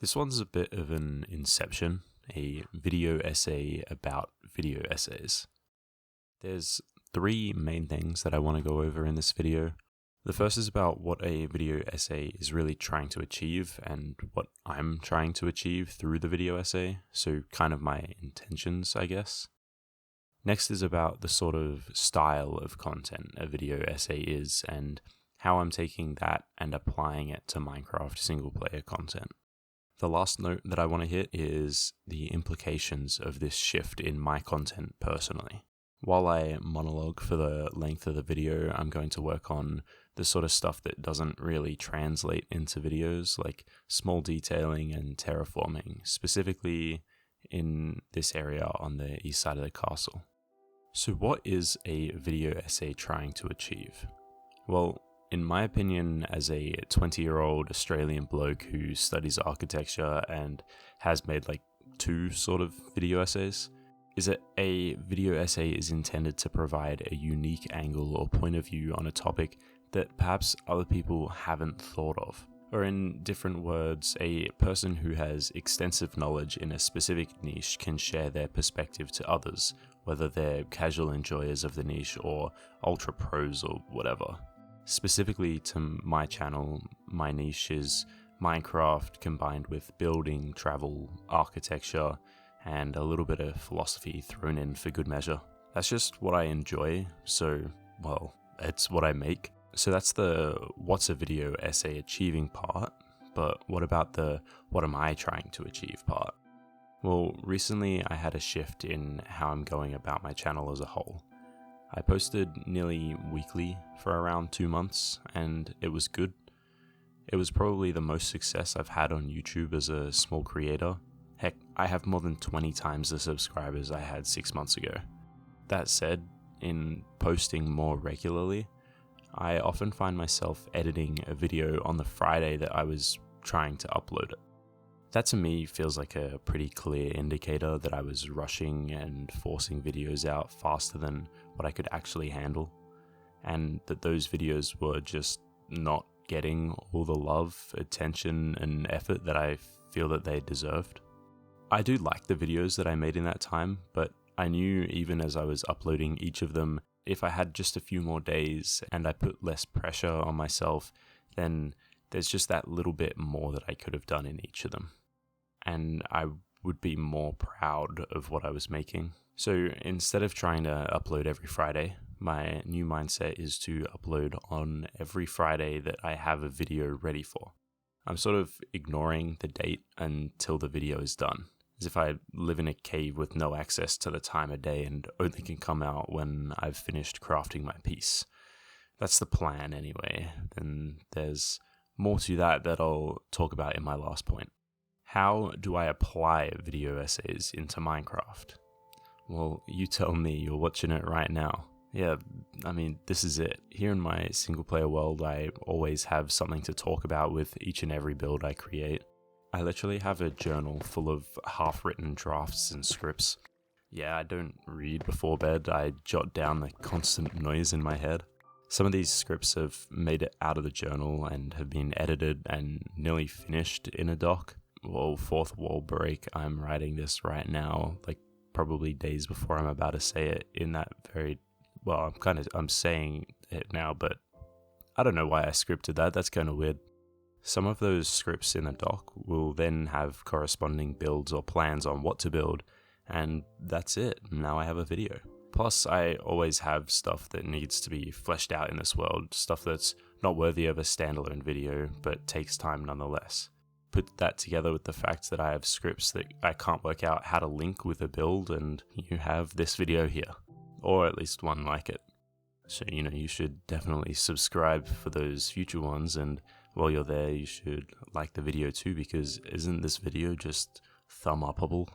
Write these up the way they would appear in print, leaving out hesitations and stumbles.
This one's a bit of an inception, a video essay about video essays. There's three main things that I want to go over in this video. The first is about what a video essay is really trying to achieve and what I'm trying to achieve through the video essay, so kind of my intentions, I guess. Next is about the sort of style of content a video essay is and how I'm taking that and applying it to Minecraft single-player content. The last note that I want to hit is the implications of this shift in my content personally. While I monologue for the length of the video, I'm going to work on the sort of stuff that doesn't really translate into videos, like small detailing and terraforming, specifically in this area on the east side of the castle. So what is a video essay trying to achieve? Well, in my opinion, as a 20-year-old Australian bloke who studies architecture and has made like two sort of video essays, is that a video essay is intended to provide a unique angle or point of view on a topic that perhaps other people haven't thought of. Or in different words, a person who has extensive knowledge in a specific niche can share their perspective to others, whether they're casual enjoyers of the niche or ultra pros or whatever. Specifically to my channel, my niche is Minecraft combined with building, travel, architecture, and a little bit of philosophy thrown in for good measure. That's just what I enjoy, so, well, it's what I make. So that's the what's a video essay achieving part, but what about the what am I trying to achieve part? Well, recently I had a shift in how I'm going about my channel as a whole. I posted nearly weekly for around 2 months, and it was good. It was probably the most success I've had on YouTube as a small creator. Heck, I have more than 20 times the subscribers I had 6 months ago. That said, in posting more regularly, I often find myself editing a video on the Friday that I was trying to upload it. That to me feels like a pretty clear indicator that I was rushing and forcing videos out faster than what I could actually handle, and that those videos were just not getting all the love, attention, and effort that I feel that they deserved. I do like the videos that I made in that time, but I knew even as I was uploading each of them, if I had just a few more days and I put less pressure on myself, then there's just that little bit more that I could have done in each of them. And I would be more proud of what I was making. So instead of trying to upload every Friday, my new mindset is to upload on every Friday that I have a video ready for. I'm sort of ignoring the date until the video is done, as if I live in a cave with no access to the time of day and only can come out when I've finished crafting my piece. That's the plan anyway, and there's more to that I'll talk about in my last point. How do I apply video essays into Minecraft? Well, you tell me, you're watching it right now. Yeah, I mean, this is it. Here in my single-player world, I always have something to talk about with each and every build I create. I literally have a journal full of half-written drafts and scripts. Yeah, I don't read before bed, I jot down the constant noise in my head. Some of these scripts have made it out of the journal and have been edited and nearly finished in a doc. Well, fourth wall break, I'm writing this right now, like probably days before I'm about to say it in that very, well, I'm saying it now, but I don't know why I scripted that, that's kind of weird. Some of those scripts in the doc will then have corresponding builds or plans on what to build, and that's it, now I have a video. Plus, I always have stuff that needs to be fleshed out in this world, stuff that's not worthy of a standalone video, but takes time nonetheless. Put that together with the fact that I have scripts that I can't work out how to link with a build, and you have this video here, or at least one like it. So, you should definitely subscribe for those future ones, and while you're there, you should like the video too, because isn't this video just thumb-upable?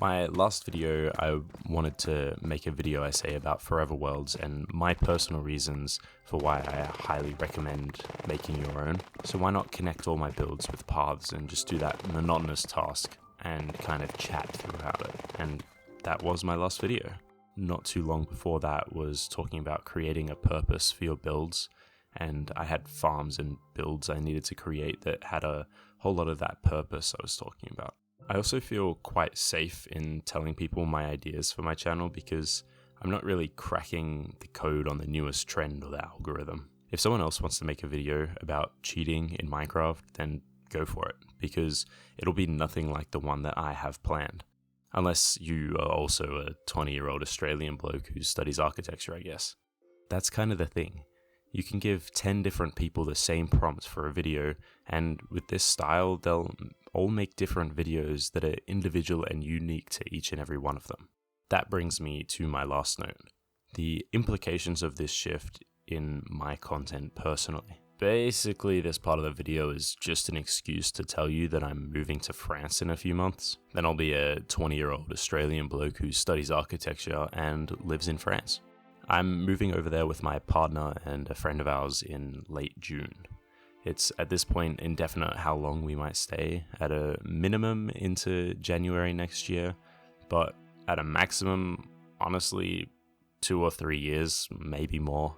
My last video, I wanted to make a video essay about Forever Worlds and my personal reasons for why I highly recommend making your own. So why not connect all my builds with paths and just do that monotonous task and kind of chat throughout it. And that was my last video. Not too long before that was talking about creating a purpose for your builds, and I had farms and builds I needed to create that had a whole lot of that purpose I was talking about. I also feel quite safe in telling people my ideas for my channel because I'm not really cracking the code on the newest trend or the algorithm. If someone else wants to make a video about cheating in Minecraft, then go for it, because it'll be nothing like the one that I have planned. Unless you are also a 20-year-old Australian bloke who studies architecture, I guess. That's kind of the thing. You can give 10 different people the same prompt for a video, and with this style, they'll all make different videos that are individual and unique to each and every one of them. That brings me to my last note. The implications of this shift in my content personally. Basically, this part of the video is just an excuse to tell you that I'm moving to France in a few months. Then I'll be a 20-year-old Australian bloke who studies architecture and lives in France. I'm moving over there with my partner and a friend of ours in late June. It's at this point indefinite how long we might stay, at a minimum into January next year, but at a maximum, honestly, 2 or 3 years, maybe more.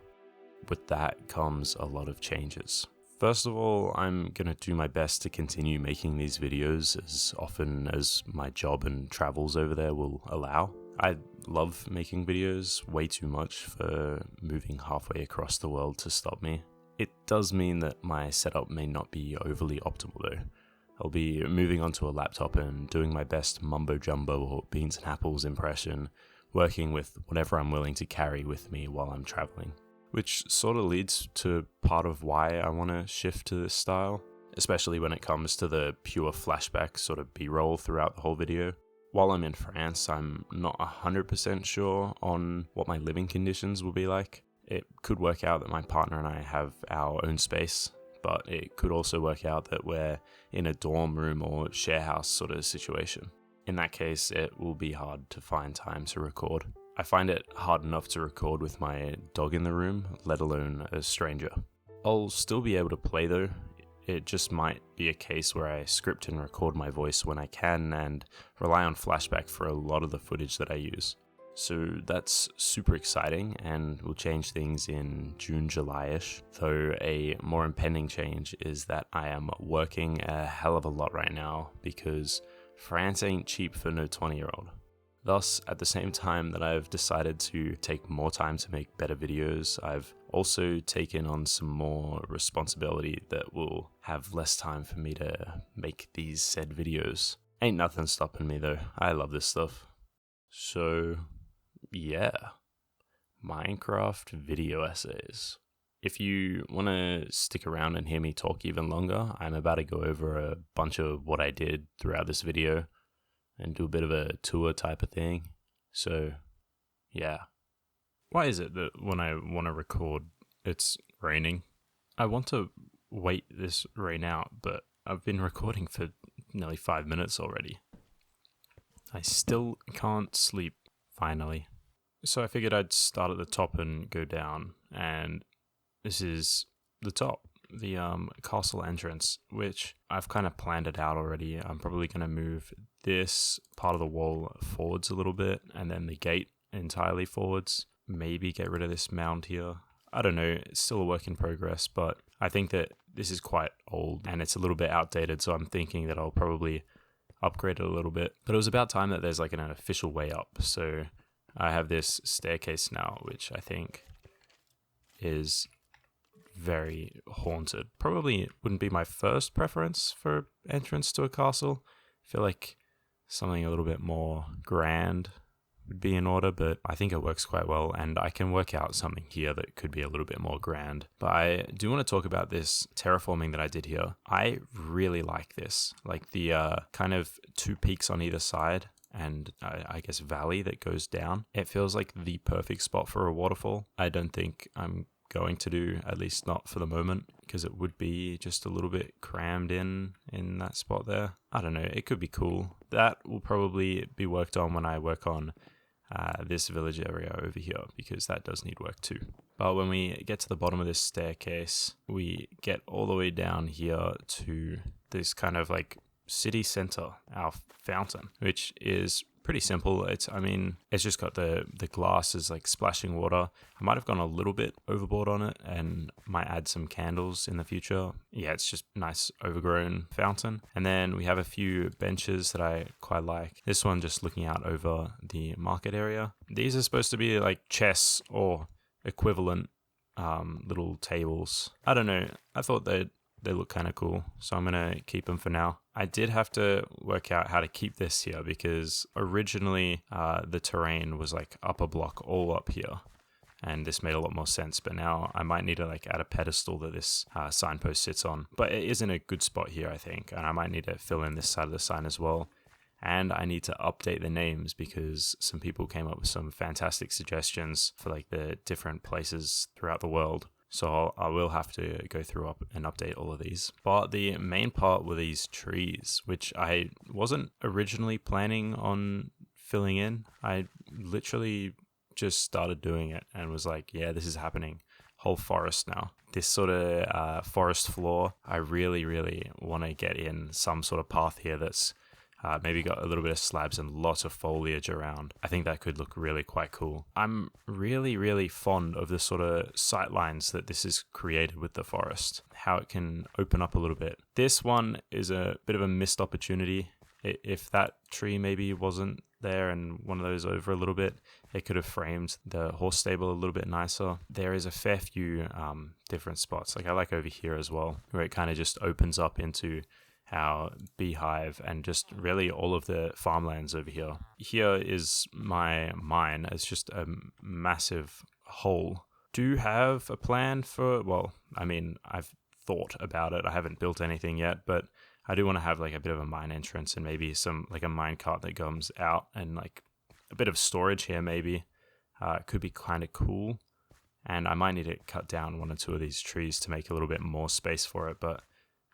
With that comes a lot of changes. First of all, I'm going to do my best to continue making these videos as often as my job and travels over there will allow. I love making videos way too much for moving halfway across the world to stop me. It does mean that my setup may not be overly optimal though. I'll be moving onto a laptop and doing my best mumbo jumbo or beans and apples impression, working with whatever I'm willing to carry with me while I'm traveling. Which sort of leads to part of why I want to shift to this style, especially when it comes to the pure flashback sort of B-roll throughout the whole video. While I'm in France, I'm not 100% sure on what my living conditions will be like. It could work out that my partner and I have our own space, but it could also work out that we're in a dorm room or share house sort of situation. In that case, it will be hard to find time to record. I find it hard enough to record with my dog in the room, let alone a stranger. I'll still be able to play though. It just might be a case where I script and record my voice when I can and rely on flashback for a lot of the footage that I use. So that's super exciting and will change things in June, July-ish. Though a more impending change is that I am working a hell of a lot right now because France ain't cheap for no 20-year-old. Thus, at the same time that I've decided to take more time to make better videos, I've also taken on some more responsibility that will have less time for me to make these said videos. Ain't nothing stopping me though, I love this stuff. So, yeah, Minecraft video essays. If you want to stick around and hear me talk even longer, I'm about to go over a bunch of what I did throughout this video and do a bit of a tour type of thing. So, yeah. Why is it that when I want to record, it's raining? I want to wait this rain out, but I've been recording for nearly 5 minutes already. I still can't sleep, finally. So I figured I'd start at the top and go down, and this is the top. The castle entrance, which I've kind of planned it out already. I'm probably going to move this part of the wall forwards a little bit and then the gate entirely forwards. Maybe get rid of this mound here. I don't know, it's still a work in progress, but I think that this is quite old and it's a little bit outdated, so I'm thinking that I'll probably upgrade it a little bit. But it was about time that there's like an official way up, so I have this staircase now, which I think is very haunted. Probably wouldn't be my first preference for entrance to a castle. I feel like something a little bit more grand would be in order, but I think it works quite well, and I can work out something here that could be a little bit more grand. But I do want to talk about this terraforming that I did here. I really like this, like the kind of 2 peaks on either side and I guess valley that goes down. It feels like the perfect spot for a waterfall. I don't think I'm going to do, at least not for the moment, because it would be just a little bit crammed in that spot there. I don't know, it could be cool. That will probably be worked on when I work on this village area over here, because that does need work too. But when we get to the bottom of this staircase, we get all the way down here to this kind of like city center, our fountain, which is pretty simple. It's just got the glass is like splashing water. I might have gone a little bit overboard on it and might add some candles in the future. Yeah, it's just nice overgrown fountain. And then we have a few benches that I quite like. This one just looking out over the market area. These are supposed to be like chess or equivalent little tables. I don't know. I thought they look kind of cool, so I'm gonna keep them for now. I did have to work out how to keep this here because originally the terrain was like up a block all up here, and this made a lot more sense. But now I might need to like add a pedestal that this signpost sits on. But it is in a good spot here, I think, and I might need to fill in this side of the sign as well. And I need to update the names because some people came up with some fantastic suggestions for like the different places throughout the world. So I will have to go through up and update all of these. But the main part were these trees, which I wasn't originally planning on filling in. I literally just started doing it and was like, yeah, this is happening. Whole forest now. This sort of forest floor, I really, really want to get in some sort of path here that's maybe got a little bit of slabs and lots of foliage around. I think that could look really quite cool. I'm really, really fond of the sort of sight lines that this is created with the forest, how it can open up a little bit. This one is a bit of a missed opportunity. If that tree maybe wasn't there and one of those over a little bit, it could have framed the horse stable a little bit nicer. There is a fair few different spots. Like I like over here as well, where it kind of just opens up into our beehive and just really all of the farmlands over here. Here is my mine. It's just a massive hole. Do have a plan for, I've thought about it. I haven't built anything yet, but I do want to have like a bit of a mine entrance and maybe some like a mine cart that comes out and like a bit of storage here maybe. Could be kind of cool. And I might need to cut down one or two of these trees to make a little bit more space for it, but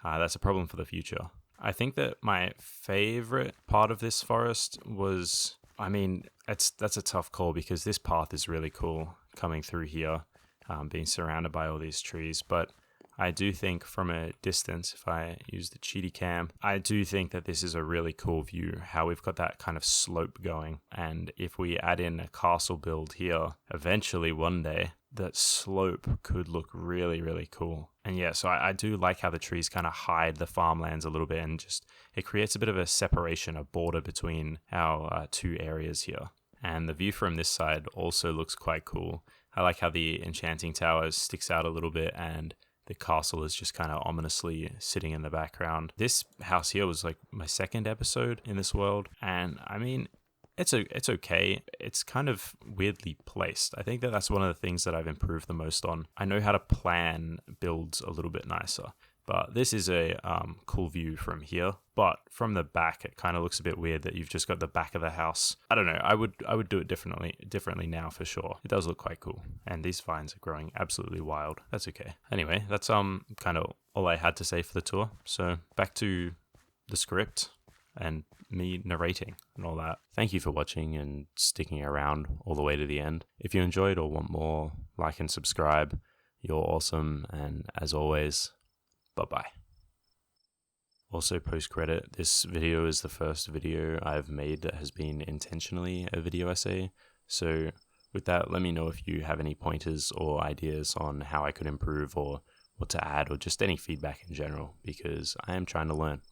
that's a problem for the future. I think that my favorite part of this forest was, that's a tough call because this path is really cool coming through here, being surrounded by all these trees. But I do think from a distance, if I use the cheaty cam, I do think that this is a really cool view, how we've got that kind of slope going. And if we add in a castle build here, eventually one day, that slope could look really, really cool. And yeah, so I do like how the trees kind of hide the farmlands a little bit and just, it creates a bit of a separation, a border between our two areas here. And the view from this side also looks quite cool. I like how the enchanting tower sticks out a little bit and the castle is just kind of ominously sitting in the background. This house here was like my second episode in this world. And it's okay. It's kind of weirdly placed. I think that that's one of the things that I've improved the most on. I know how to plan builds a little bit nicer, but this is a cool view from here. But from the back, it kind of looks a bit weird that you've just got the back of the house. I don't know. I would do it differently now for sure. It does look quite cool, and these vines are growing absolutely wild. That's okay. Anyway, that's kind of all I had to say for the tour. So back to the script and me narrating and all that. Thank you for watching and sticking around all the way to the end. If you enjoyed or want more, like and subscribe. You're awesome, and as always, bye-bye. Also, post-credit, this video is the first video I've made that has been intentionally a video essay. So with that, let me know if you have any pointers or ideas on how I could improve or what to add or just any feedback in general, because I am trying to learn.